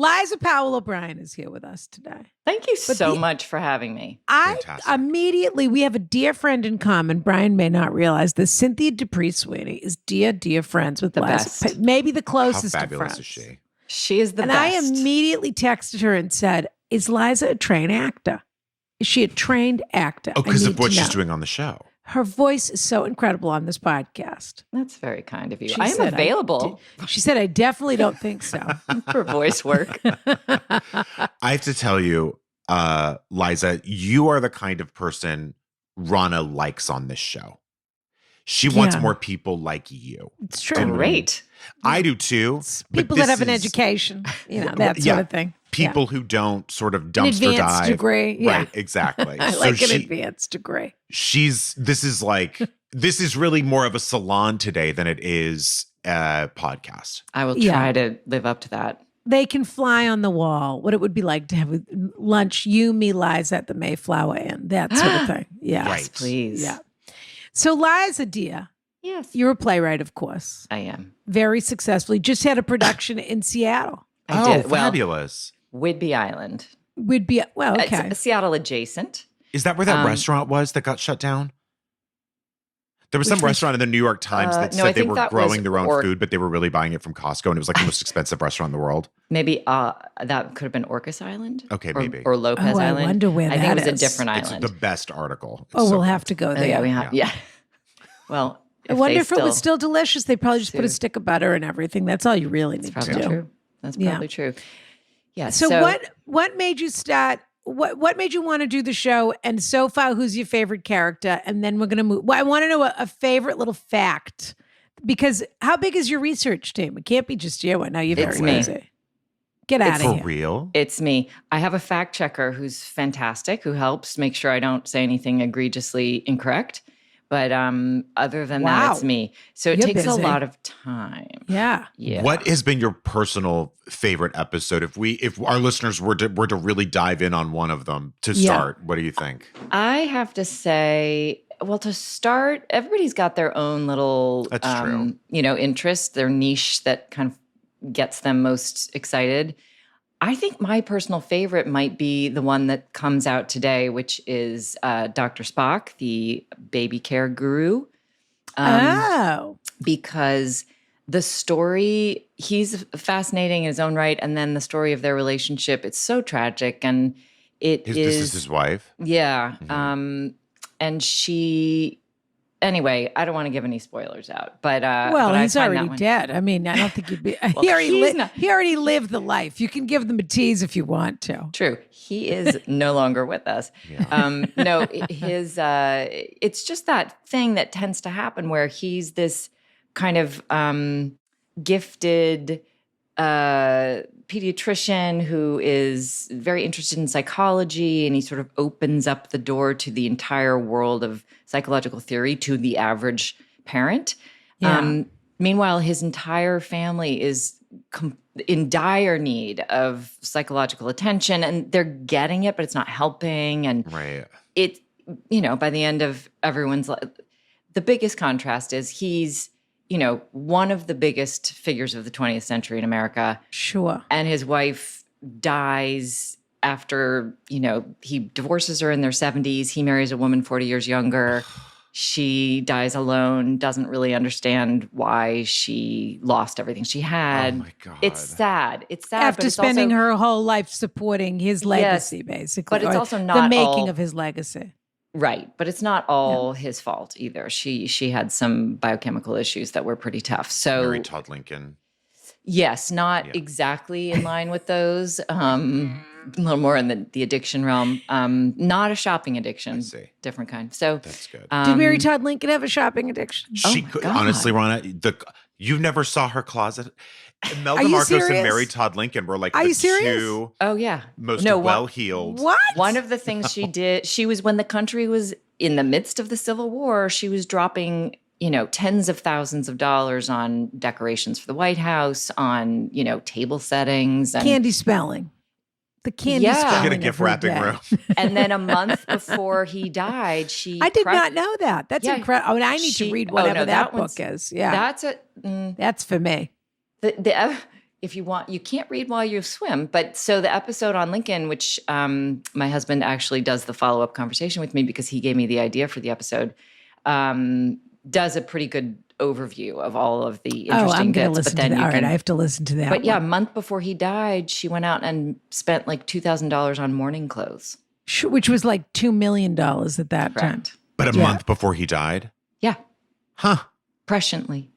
Liza Powel O'Brien is here with us today. Thank you so much for having me. We have a dear friend in common. Brian may not realize this. Cynthia Dupree-Sweeney is dear friends with Liza. Best. Maybe the closest How of fabulous friends. is she? She is the and best. I immediately texted her and said, is Liza a trained actor? Is she a trained actor? Oh, because of what she's doing on the show. Her voice is so incredible on this podcast. That's very kind of you. She I am said, available. She said, I definitely don't think so. For voice work. I have to tell you, Liza, you are the kind of person Rana likes on this show. She wants more people like you. It's true. Great. I do too. People that have an education, that sort of thing. People who don't sort of dumpster an advanced dive. degree. Yeah. Right, exactly. I like an advanced degree. This is really more of a salon today than it is a podcast. I will try to live up to that. They can fly on the wall. What it would be like to have lunch, you, me, Liza at the Mayflower Inn, that sort of thing. Yeah. Right. Please. Yeah. So Liza, dear. Yes. You're a playwright, of course. I am. Very successfully. Just had a production in Seattle. I did. Fabulous. Whidbey Island. Okay. It's Seattle adjacent. Is that where that restaurant was that got shut down? There was some reshrestaurant in the New York Times that said they were growing their own food, but they were really buying it from Costco, and it was like the most expensive restaurant in the world. Maybe that could have been Orcas Island. Okay, maybe. Or Lopez Island. I wonder where I think it was a different island. It's the best article. We'll have to go there. Yeah, we have. Yeah. Well, I wonder if it was still delicious. They probably just put a stick of butter and everything. That's all you really need to do. True. That's probably true. Yeah. So what made you start? What made you want to do the show? And so far, who's your favorite character? And then we're going to move. Well, I want to know a favorite little fact, because how big is your research team? It can't be just you. I know you're very busy. Get out of here. For real? It's me. I have a fact checker who's fantastic, who helps make sure I don't say anything egregiously incorrect. But other than that, it's me. So it takes a lot of time. Yeah. What has been your personal favorite episode? If our listeners were to really dive in on one of them to start, what do you think? I have to say, well, to start, everybody's got their own little, interest, their niche that kind of gets them most excited. I think my personal favorite might be the one that comes out today, which is Dr. Spock, the baby care guru. Because the story, he's fascinating in his own right. And then the story of their relationship, it's so tragic. And this is his wife? Yeah. Mm-hmm. And she... Anyway, I don't want to give any spoilers out, but he's already dead. I mean, I don't think you'd be. He already lived the life. You can give them a tease if you want to. True, he is no longer with us. Yeah. It's just that thing that tends to happen where he's this kind of gifted pediatrician who is very interested in psychology, and he sort of opens up the door to the entire world of psychological theory to the average parent. Yeah. Meanwhile, his entire family is in dire need of psychological attention, and they're getting it, but it's not helping. And it, by the end of everyone's life, the biggest contrast is he's one of the biggest figures of the 20th century in America. Sure. And his wife dies after, he divorces her in their 70s. He marries a woman 40 years younger. She dies alone, doesn't really understand why she lost everything she had. Oh, my God. It's sad. It's sad. After spending her whole life supporting his legacy, basically. But it's also not the making of his legacy. Right. But it's not all his fault either. She had some biochemical issues that were pretty tough. So Mary Todd Lincoln. Yes, not exactly in line with those. A little more in the addiction realm. Not a shopping addiction. I see. Different kind. So that's good. Did Mary Todd Lincoln have a shopping addiction? She could, honestly, Rana, you never saw her closet. Imelda Marcos serious? And Mary Todd Lincoln were like the two most well-heeled. What? One of the things she did, when the country was in the midst of the Civil War, she was dropping, tens of thousands of dollars on decorations for the White House, on, table settings. And candy spelling. The candy spelling. She had a gift wrapping room. And then a month before he died, I did not know that. That's incredible. I need to read whatever that book is. Yeah. That's that's for me. if you want, you can't read while you swim. But so the episode on Lincoln, which my husband actually does the follow-up conversation with me because he gave me the idea for the episode, does a pretty good overview of all of the interesting bits. Listen to that. All right, I have to listen to that. But yeah, a month before he died, she went out and spent like $2,000 on mourning clothes. Which was like $2 million at that time. But a month before he died? Yeah. Huh. Presciently.